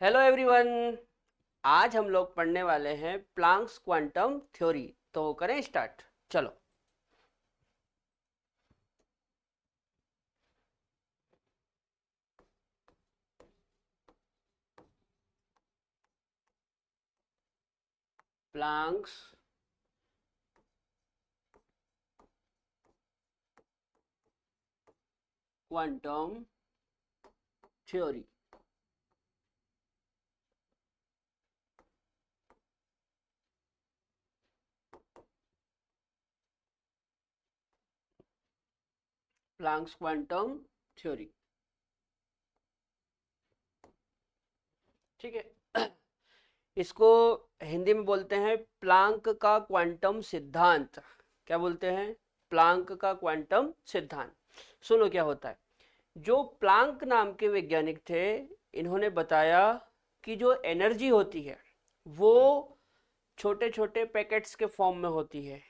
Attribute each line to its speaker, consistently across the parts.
Speaker 1: Hello everyone. आज हम लोग पढ़ने वाले हैं प्लांक्स क्वांटम थ्योरी। तो करें स्टार्ट। चलो। Planck's quantum theory. Planck's quantum theory. ठीक है। इसको हिंदी में बोलते हैं प्लांक का क्वांटम सिद्धांत। क्या बोलते हैं? प्लांक का क्वांटम सिद्धांत। सुनो क्या होता है। जो प्लांक नाम के वैज्ञानिक थे, इन्होंने बताया कि जो एनर्जी होती है वो छोटे छोटे पैकेट्स के फॉर्म में होती है,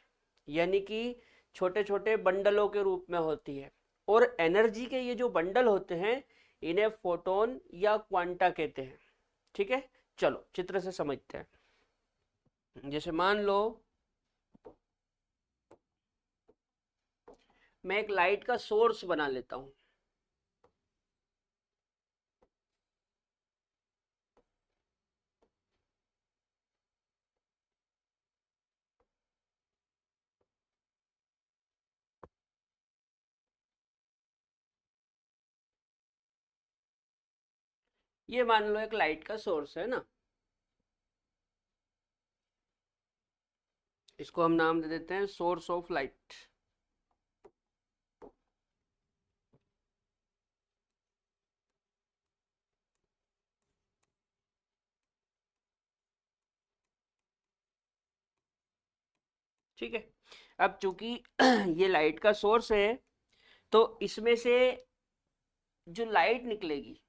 Speaker 1: यानी कि छोटे छोटे बंडलों के रूप में होती है। और एनर्जी के ये जो बंडल होते हैं, इन्हें फोटोन या क्वांटा कहते हैं। ठीक है। चलो चित्र से समझते हैं। जैसे मान लो मैं एक लाइट का सोर्स बना लेता हूं। ये मान लो एक लाइट का सोर्स है ना। इसको हम नाम दे देते हैं सोर्स ऑफ लाइट। ठीक है। अब चूंकि ये लाइट का सोर्स है, तो इसमें से जो लाइट निकलेगी,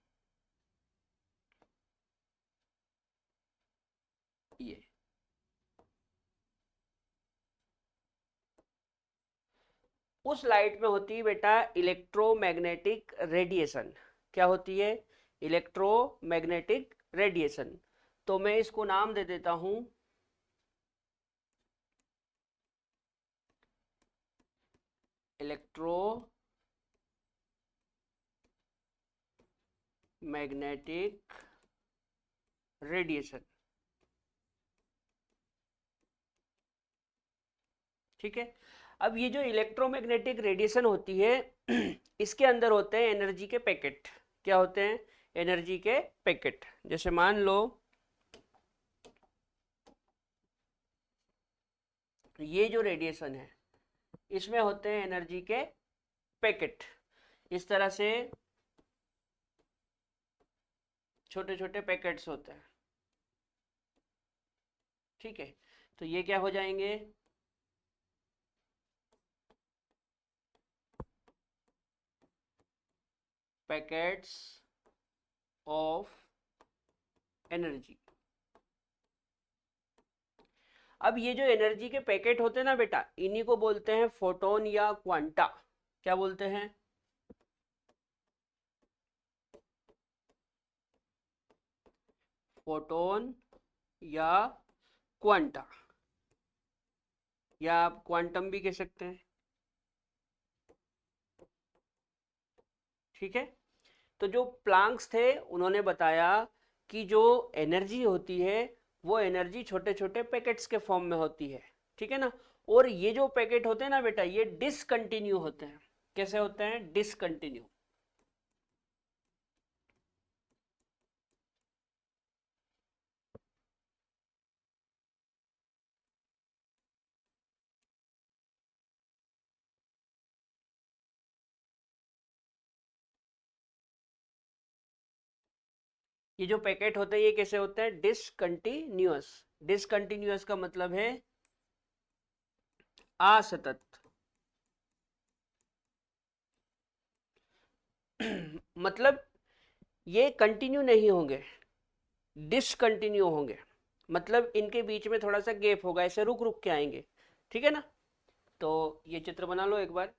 Speaker 1: ये उस लाइट में होती है बेटा इलेक्ट्रोमैग्नेटिक रेडिएशन। क्या होती है? Electromagnetic radiation. तो मैं इसको नाम दे देता हूं इलेक्ट्रोमैग्नेटिक रेडिएशन। ठीक है। अब ये जो इलेक्ट्रोमैग्नेटिक रेडिएशन होती है, इसके अंदर होते हैं एनर्जी के पैकेट। क्या होते हैं? एनर्जी के पैकेट। जैसे मान लो ये जो रेडिएशन है, इसमें होते हैं एनर्जी के पैकेट। इस तरह से छोटे छोटे पैकेट्स होते हैं। ठीक है। तो ये क्या हो जाएंगे? Packets of energy. अब ये जो एनर्जी के पैकेट होते हैं ना बेटा, इन्हीं को बोलते हैं फोटोन या क्वांटा। क्या बोलते हैं? फोटोन या क्वांटा, या आप क्वांटम भी कह सकते हैं। ठीक है। तो जो प्लांक्स थे, उन्होंने बताया कि जो एनर्जी होती है वो एनर्जी छोटे छोटे पैकेट्स के फॉर्म में होती है। ठीक है ना। और ये जो पैकेट होते हैं ना बेटा, ये डिसकंटिन्यू होते हैं। कैसे होते हैं? डिसकंटिन्यू। ये जो पैकेट होते हैं, ये कैसे होते हैं? डिसकंटिन्यूअस। डिसकंटिन्यूअस का मतलब है असतत। मतलब ये कंटिन्यू नहीं होंगे, डिसकंटिन्यू होंगे। मतलब इनके बीच में थोड़ा सा गैप होगा, ऐसे रुक रुक के आएंगे। ठीक है ना। तो ये चित्र बना लो एक बार।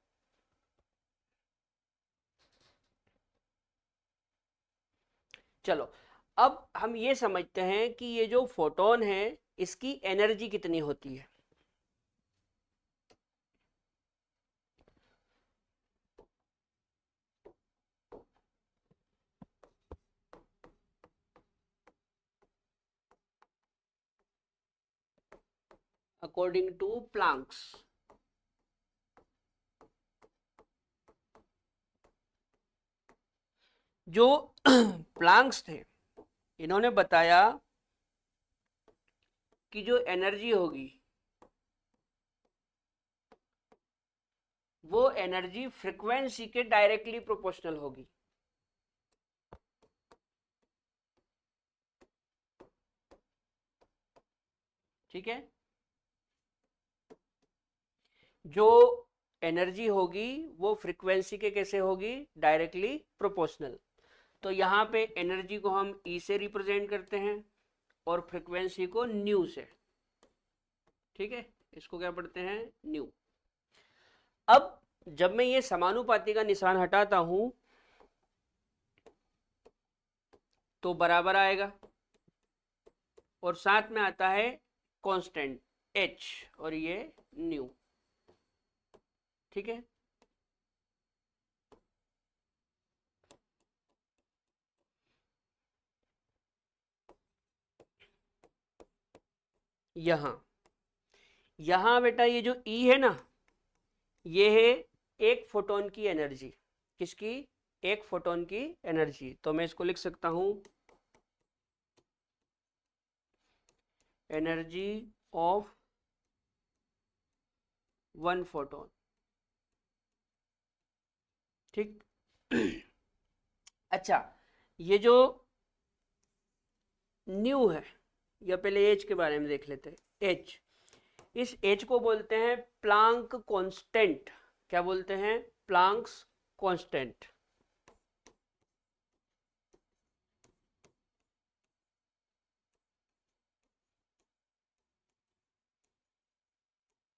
Speaker 1: चलो। अब हम ये समझते हैं कि ये जो फोटोन है इसकी एनर्जी कितनी होती है। अकॉर्डिंग टू प्लैंक्स, जो प्लैंक्स थे इन्होंने बताया कि जो एनर्जी होगी वो एनर्जी फ्रीक्वेंसी के डायरेक्टली प्रोपोर्शनल होगी। ठीक है, जो एनर्जी होगी वो फ्रीक्वेंसी के कैसे होगी, डायरेक्टली प्रोपोर्शनल। तो यहाँ पे एनर्जी को हम ई से रिप्रेजेंट करते हैं और फ्रीक्वेंसी को न्यू से। ठीक है, इसको क्या पढ़ते हैं, न्यू। अब जब मैं ये समानुपाती का निशान हटाता हूं तो बराबर आएगा और साथ में आता है कांस्टेंट एच और ये न्यू। ठीक है, यहां यहां बेटा ये जो ई है ना, ये है एक फोटोन की एनर्जी। किसकी, एक फोटोन की एनर्जी। तो मैं इसको लिख सकता हूं एनर्जी ऑफ वन फोटोन। ठीक अच्छा, ये जो न्यू है, या पहले एच के बारे में देख लेते हैं। एच, इस एच को बोलते हैं प्लांक कांस्टेंट। क्या बोलते हैं, प्लांक्स कांस्टेंट।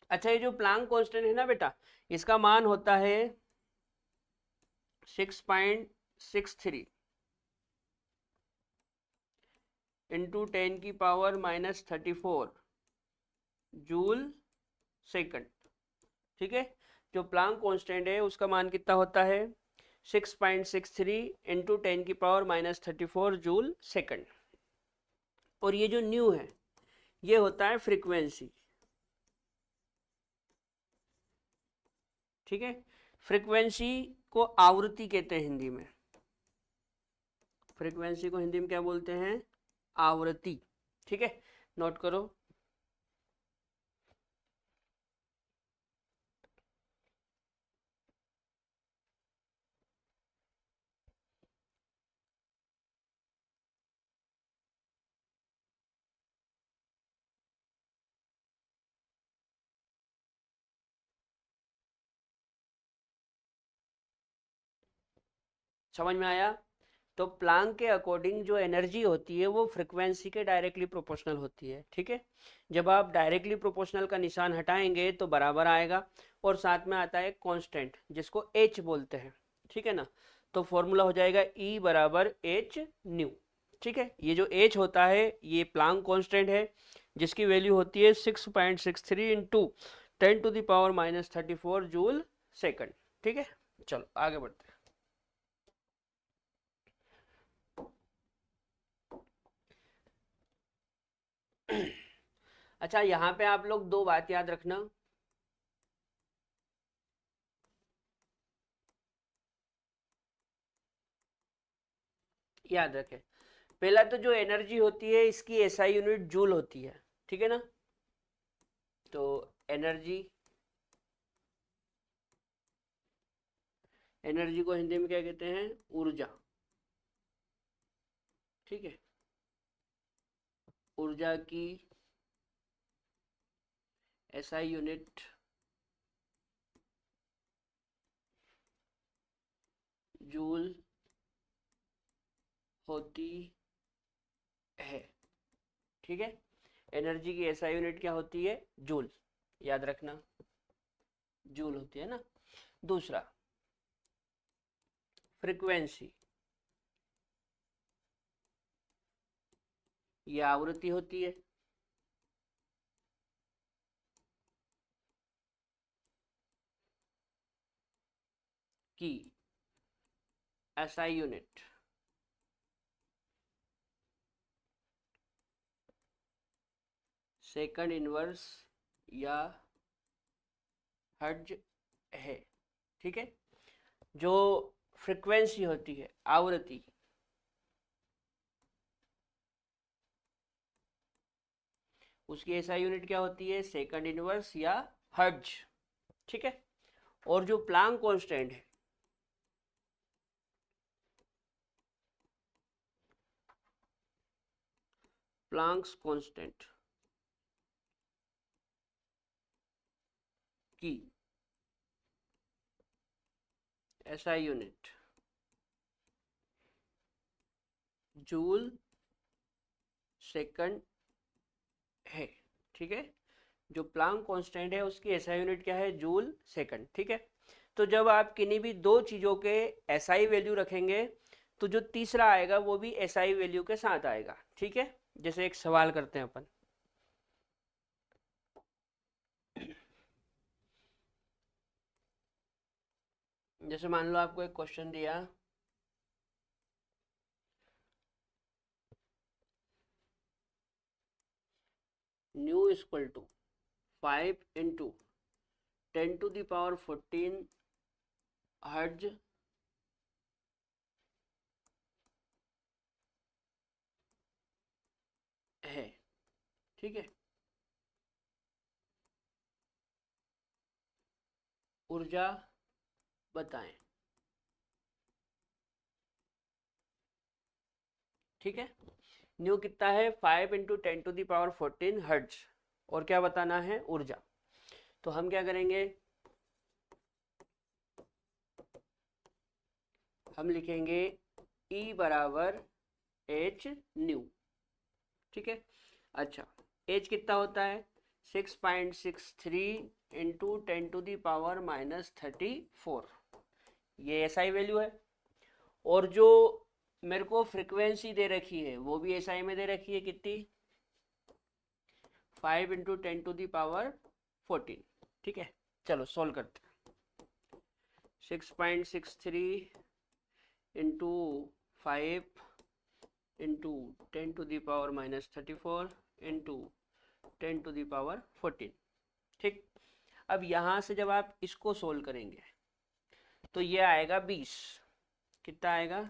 Speaker 1: अच्छा, ये जो प्लांक कांस्टेंट है ना बेटा, इसका मान होता है 6.63 इंटू 10⁻⁻34 जूल सेकंड। ठीक है, जो प्लांक कांस्टेंट है उसका मान कितना होता है, 6.63 इंटू 10⁻⁻34 जूल सेकंड। और ये जो न्यू है ये होता है फ्रीक्वेंसी। ठीक है, फ्रीक्वेंसी को आवृत्ति कहते हैं हिंदी में। फ्रीक्वेंसी को हिंदी में क्या बोलते हैं, आवृत्ति। ठीक है, नोट करो। समझ में आया। तो प्लांक के अकॉर्डिंग जो एनर्जी होती है वो फ्रीक्वेंसी के डायरेक्टली प्रोपोर्शनल होती है। ठीक है, जब आप डायरेक्टली प्रोपोर्शनल का निशान हटाएंगे तो बराबर आएगा और साथ में आता है कांस्टेंट जिसको एच बोलते हैं। ठीक है ना, तो फॉर्मूला हो जाएगा ई बराबर एच न्यू। ठीक है, ये जो एच होता है ये प्लांक कांस्टेंट है जिसकी वैल्यू होती है 6.63 इंटू 10⁻⁻34 जूल सेकंड। ठीक है, चलो आगे बढ़ते हैं। अच्छा, यहाँ पे आप लोग दो बात याद रखना। याद रखें, पहला तो जो एनर्जी होती है इसकी एसआई यूनिट जूल होती है। ठीक है ना, तो एनर्जी, एनर्जी को हिंदी में क्या कहते हैं, ऊर्जा। ठीक है, ऊर्जा की एसआई यूनिट जूल होती है। ठीक है, एनर्जी की एसआई यूनिट क्या होती है, जूल। याद रखना, जूल होती है ना। दूसरा, फ्रीक्वेंसी। ये आवृत्ति होती है। की एसआई यूनिट। सेकंड इनवर्स या हर्ट्ज है। ठीक है, जो फ्रीक्वेंसी होती है, आवृत्ति, उसकी एसआई यूनिट क्या होती है? सेकंड इनवर्स या हर्ट्ज। ठीक है, और जो प्लांक कांस्टेंट है, प्लांक्स कांस्टेंट की एसआई यूनिट जूल सेकंड है। ठीक है, जो प्लांक कांस्टेंट है उसकी एसआई यूनिट क्या है? Joule second. ठीक है, तो जब आप किन्हीं भी दो चीजों के एसआई वैल्यू रखेंगे तो जो तीसरा आएगा वो भी एसआई वैल्यू के साथ आएगा। ठीक है, जैसे एक सवाल करते हैं अपन। जैसे मान लो आपको एक क्वेश्चन दिया, न्यू इक्वल टू 5 इंटू 10⁻14 हर्ज है। ठीक है, ऊर्जा बताएं। ठीक है, न्यू कितना है? 5 × 10⁻14 हर्ट्ज, और क्या बताना है? ऊर्जा। तो हम क्या करेंगे, हम लिखेंगे E बराबर एच न्यू। ठीक है, अच्छा, एच कितना होता है? 6.63 इंटू 10⁻⁻34। ये एसआई वैल्यू है, और जो मेरे को फ्रीक्वेंसी दे रखी है वो भी एसआई में दे रखी है। कितनी? 5 × 10⁻14। ठीक है, चलो सोल्व करते हैं। 6.63 इंटू 5 इंटू 10⁻⁻34 इंटू 10⁻14। ठीक, अब यहाँ से जब आप इसको सोल्व करेंगे तो ये आएगा 20। कितना आएगा?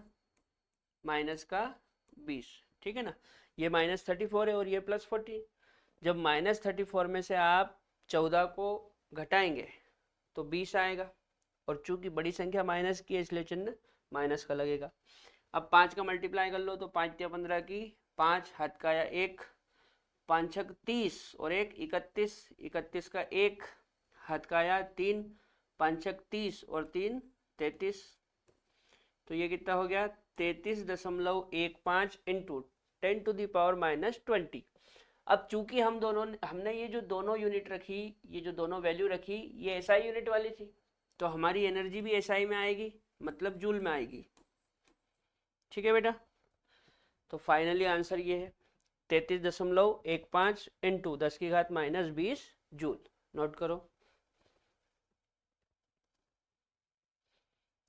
Speaker 1: माइनस का 20। ठीक है ना, ये -34 है और ये +14। जब -34 में से आप 14 को घटाएंगे तो 20 आएगा, और चूंकि बड़ी संख्या माइनस की है इसलिए चिन्ह माइनस का लगेगा। अब 5 का मल्टीप्लाई कर लो तो 5 या 15 की 5, हाथ का या 1, 5 छक 30 और 1 31, 31 का 1, हाथ का या 3, 5 छक 30 और 3 33। तो ये कितना हो गया? 33.15 इंटू 10⁻⁻20। अब चूंकि हमने ये जो दोनों यूनिट रखी, ये जो दोनों वैल्यू रखी, ये एसआई यूनिट वाली थी, तो हमारी एनर्जी भी एसआई में आएगी, मतलब जूल में आएगी। ठीक है बेटा, तो फाइनली आंसर ये है 33.15 इंटू 10⁻⁻20 जूल। नोट करो।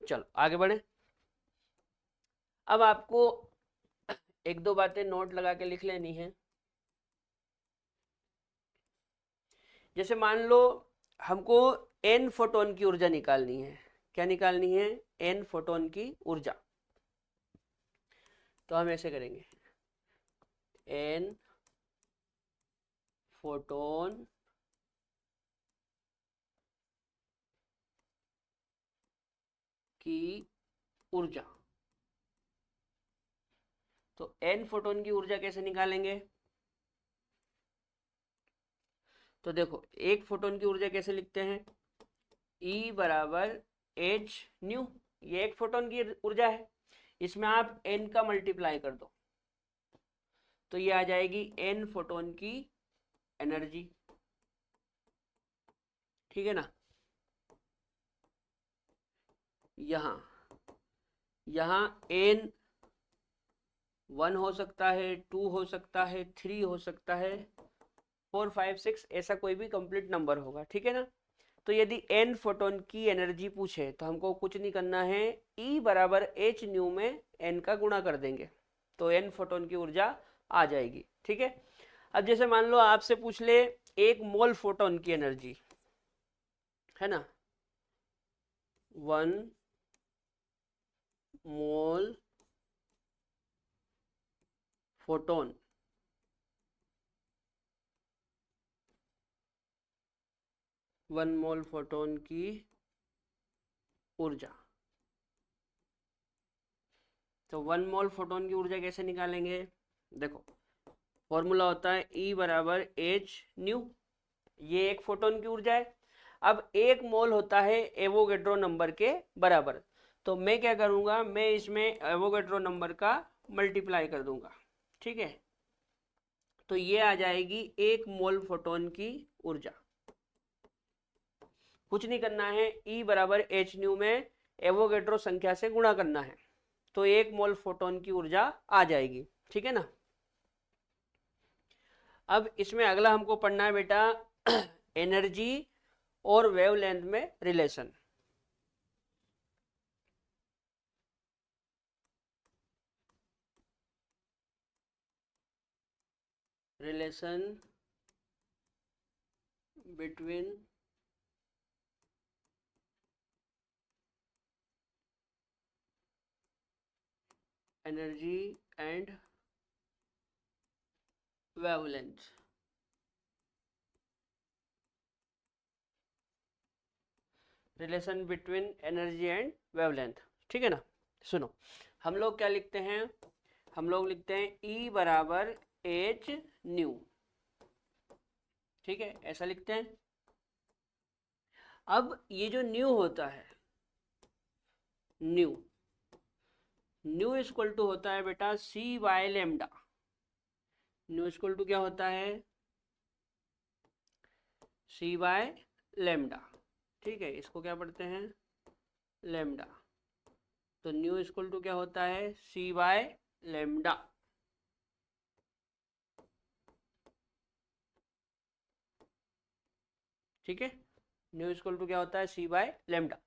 Speaker 1: चलो आगे बढ़े। अब आपको एक दो बातें नोट लगा के लिख लेनी है। जैसे मान लो हमको n फोटोन की ऊर्जा निकालनी है। क्या निकालनी है? n फोटोन की ऊर्जा। तो हम ऐसे करेंगे, n फोटोन की ऊर्जा। तो n फोटोन की ऊर्जा कैसे निकालेंगे? तो देखो, एक फोटोन की ऊर्जा कैसे लिखते हैं? E बराबर एच न्यू। ये एक फोटोन की ऊर्जा है, इसमें आप n का मल्टीप्लाई कर दो तो ये आ जाएगी n फोटोन की एनर्जी। ठीक है ना, यहाँ यहाँ n 1 हो सकता है, 2 हो सकता है, 3 हो सकता है, 4, 5, 6, ऐसा कोई भी कंप्लीट नंबर होगा, ठीक है ना। तो यदि n फोटोन की एनर्जी पूछे तो हमको कुछ नहीं करना है, E बराबर h न्यू में n का गुणा कर देंगे, तो n फोटोन की ऊर्जा आ जाएगी, ठीक है। अब जैसे मान लो आपसे पूछ ले 1 मोल फोटोन की एनर्जी, है ना, 1 मोल फोटोन, 1 मोल फोटोन की ऊर्जा। तो 1 मोल फोटोन की ऊर्जा कैसे निकालेंगे, देखो फॉर्मूला होता है E बराबर एच न्यू, ये एक फोटोन की ऊर्जा है। अब 1 मोल होता है एवोगेड्रो नंबर के बराबर, तो मैं क्या करूंगा, मैं इसमें एवोगेड्रो नंबर का मल्टीप्लाई कर दूंगा, ठीक है। तो ये आ जाएगी 1 मोल फोटोन की ऊर्जा। कुछ नहीं करना है, E बराबर एच न्यू में एवोगेड्रो संख्या से गुणा करना है, तो 1 मोल फोटोन की ऊर्जा आ जाएगी, ठीक है ना। अब इसमें अगला हमको पढ़ना है बेटा एनर्जी और वेवलेंथ में relation. Relation between energy and wavelength. Relation between energy and wavelength, ठीक है ना। सुनो, हम लोग क्या लिखते हैं, हम लोग लिखते हैं E बराबर एच न्यू, ठीक है, ऐसा लिखते हैं। अब ये जो न्यू होता है, न्यू न्यू इक्वल टू होता है बेटा C by lambda. Nu equal to क्या होता है, C बाय लेमडा, ठीक है, इसको क्या पढ़ते हैं, लेमडा। तो न्यू इक्वल टू क्या होता है, C बाय लेमडा, ठीक है। न्यू इक्वल टू क्या होता है, C बाय लेमडा।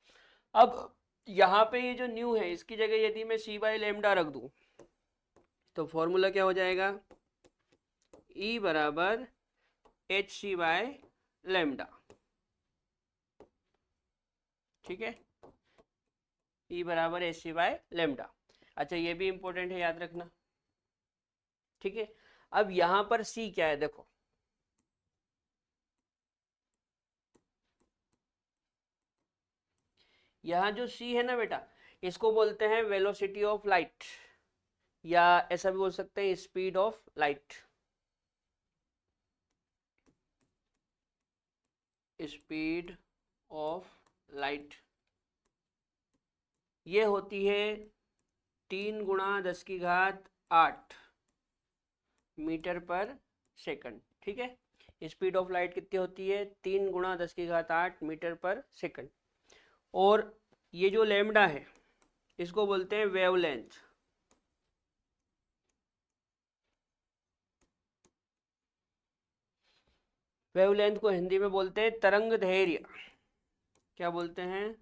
Speaker 1: अब यहाँ पे ये जो न्यू है इसकी जगह यदि मैं C बाय लेमडा रख दूं तो फॉर्मूला क्या हो जाएगा, E बराबर एच सी बाय लेमडा, ठीक है, E बराबर एच सी बाय लेमडा। अच्छा ये भी इंपॉर्टेंट है, याद रखना, ठीक है। अब यहाँ पर C क्या है, देखो यहाँ जो C है ना बेटा, इसको बोलते हैं वेलोसिटी ऑफ लाइट, या ऐसा भी बोल सकते हैं speed of light, speed of light. ये होती है 3 गुणा 10 की घात 8 मीटर पर सेकंड, ठीक है। स्पीड ऑफ लाइट कितनी होती है, 3 गुणा 10 की घात 8 मीटर पर सेकंड। और ये जो लैम्डा है इसको बोलते हैं वेवलेंथ। वेवलेंथ को हिंदी में बोलते हैं तरंग दैर्घ्य, क्या बोलते हैं,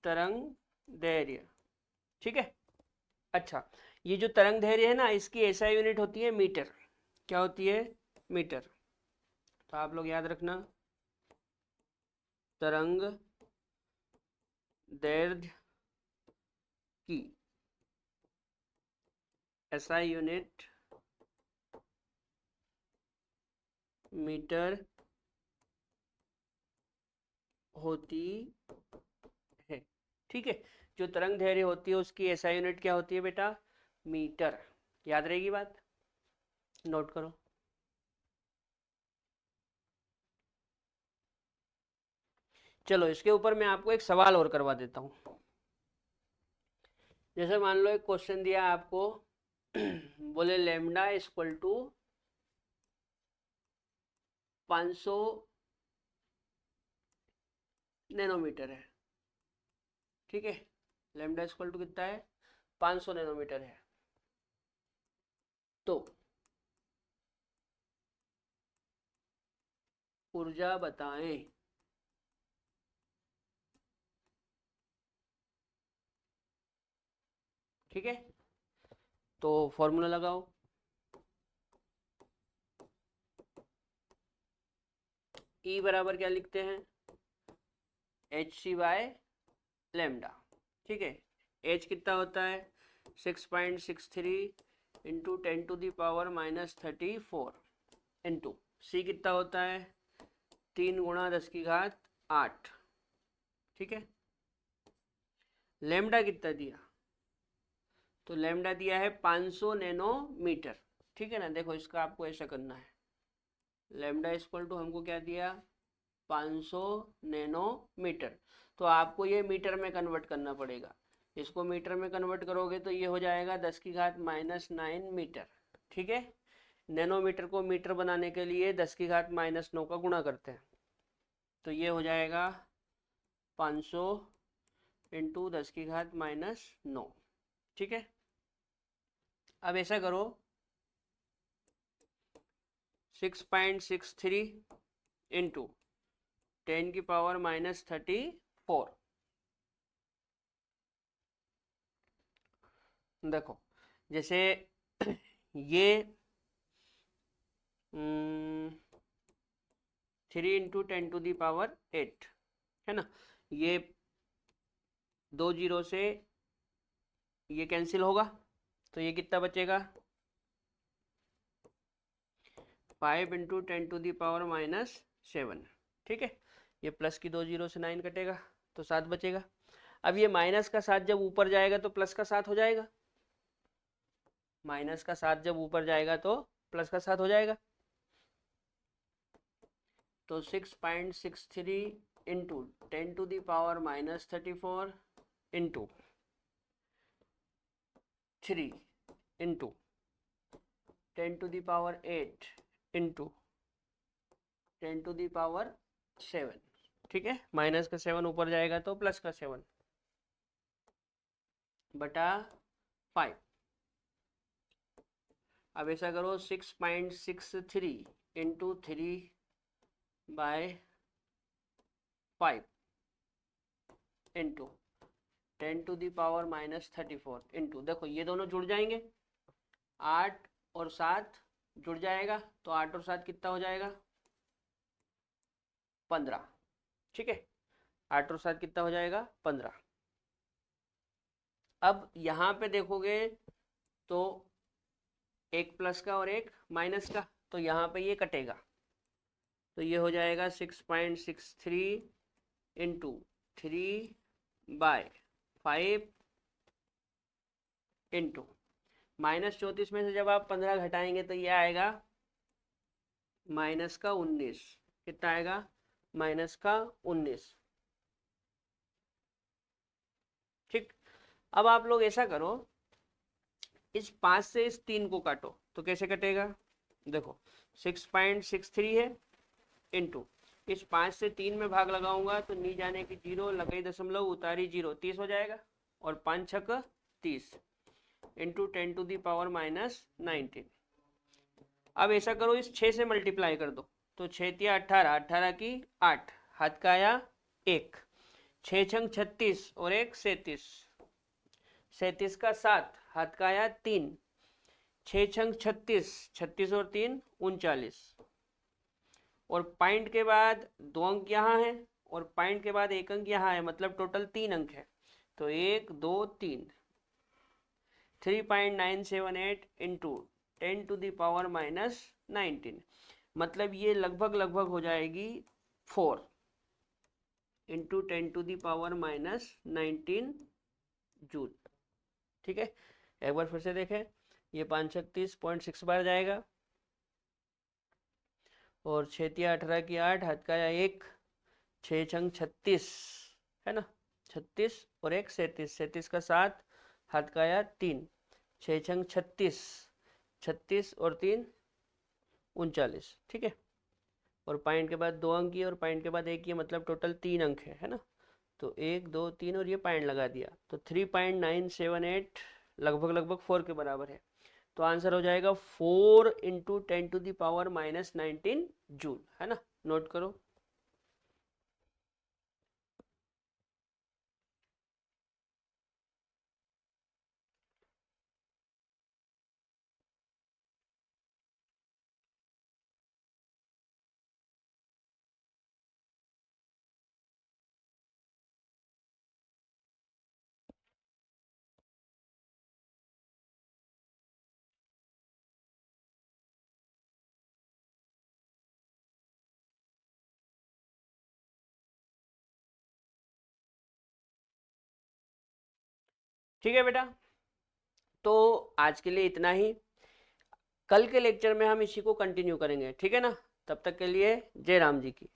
Speaker 1: तरंग दैर्घ्य, ठीक है। अच्छा ये जो तरंग दैर्घ्य है ना, इसकी एसआई यूनिट होती है मीटर, क्या होती है, मीटर। तो आप लोग याद रखना, तरंग दैर्घ्य की एसआई यूनिट मीटर होती है, ठीक है। जो तरंग दैर्घ्य होती है उसकी एसआई यूनिट क्या होती है बेटा, मीटर। याद रहेगी बात, नोट करो। चलो इसके ऊपर मैं आपको एक सवाल और करवा देता हूँ। जैसे मान लो एक क्वेश्चन दिया आपको बोले लेमडा इक्वल टू 500 नैनोमीटर है, ठीक है। लेमडा इक्वल टू कितना है, 500 नैनोमीटर है। तो ऊर्जा बताएं। ठीक है, तो फॉर्मूला लगाओ। ई बराबर क्या लिखते हैं, एच सी बाय लेमडा। ठीक है, एच कितना होता है 6.63 इंटू 10⁻⁻34 इंटू सी कितना होता है 3 × 10⁸। ठीक है, लेमडा कितना दिया, तो लेमडा दिया है 500 नैनोमीटर। ठीक है ना, देखो इसका आपको ऐसा करना है, लेमडा इक्वल टू हमको क्या दिया 500 नैनोमीटर, तो आपको ये मीटर में कन्वर्ट करना पड़ेगा। इसको मीटर में कन्वर्ट करोगे तो ये हो जाएगा 10⁻⁹ मीटर। ठीक है, नैनोमीटर को मीटर बनाने के लिए 10⁻⁹ का गुणा करते हैं, तो ये हो जाएगा 500 इंटू 10⁻⁹। ठीक है, अब ऐसा करो 6.63 इंटू 10⁻⁻34। देखो जैसे ये 3 इंटू 10⁸ है ना, ये 2 जीरो से ये कैंसिल होगा, तो ये कितना बचेगा 5 इंटू 10⁻⁻7। ठीक है, ये प्लस की 2 जीरो से 9 कटेगा तो 7 बचेगा। अब ये माइनस का 7 जब ऊपर जाएगा तो प्लस का 7 हो जाएगा, माइनस का 7 जब ऊपर जाएगा तो प्लस का 7 हो जाएगा। तो 6.63 इंटू 10⁻⁻34 इंटू 3 इंटू 10⁸ इंटू 10⁻7। ठीक है, माइनस का 7 ऊपर जाएगा तो प्लस का 7 बटा 5। अब ऐसा करो 6.63 इंटू 3/5 इंटू 10⁻⁻34 इंटू, देखो ये दोनों जुड़ जाएंगे, 8 और 7 जुड़ जाएगा, तो 8 और 7 कितना हो जाएगा 15। ठीक है, 8 और 7 कितना हो जाएगा 15। अब यहाँ पे देखोगे तो एक प्लस का और एक माइनस का, तो यहाँ पे ये कटेगा, तो ये हो जाएगा 6.63 इंटू 3/5 इंटू -34 में से जब आप 15 घटाएंगे तो ये आएगा माइनस का 19। कितना आएगा माइनस का 19। ठीक, अब आप लोग ऐसा करो, इस 5 से इस 3 को काटो तो कैसे कटेगा, देखो 6.63 है इंटू इस 5 से 3 में भाग लगाऊंगा तो नी जाने की 0 लगाई दशमलव उतारी 0, 30 हो जाएगा, और 5 छक 30 इंटू 10⁻⁻19। अब ऐसा करो इस 6 से मल्टीप्लाई कर दो, तो 6 तिया 18, 18 की 8, हाथ का आया 1, 6 छंग 36 और 1 37, 37 का 7, हाथ का आया 3, 6 छंग 36, 36 और 3 39, और पॉइंट के बाद 2 अंक यहाँ है और पॉइंट के बाद 1 अंक यहाँ है, मतलब टोटल 3 अंक है, तो 1 2 3, 3.978 इंटू 10⁻⁻19, मतलब ये लगभग हो जाएगी 4 इंटू 10⁻⁻19 जूल। ठीक है, एक बार फिर से देखें, ये 536.6 बार जाएगा, और 6 तिया 18 की 8, हाथ का 1, 6 छंग 36 है ना, 36 और 1 37, 37 का 7, हाथ का आया 3, 6 छंग 36, 36 और 3 39। ठीक है, और पॉइंट के बाद 2 अंक ही और पॉइंट के बाद 1 ही, मतलब टोटल 3 अंक है ना, तो 1 2 3 और ये पॉइंट लगा दिया, तो 3.978 लगभग 4 के बराबर है। तो आंसर हो जाएगा 4 × 10⁻⁻19 जूल, है ना। नोट करो। ठीक है बेटा, तो आज के लिए इतना ही। कल के लेक्चर में हम इसी को कंटिन्यू करेंगे, ठीक है ना। तब तक के लिए जय राम जी की।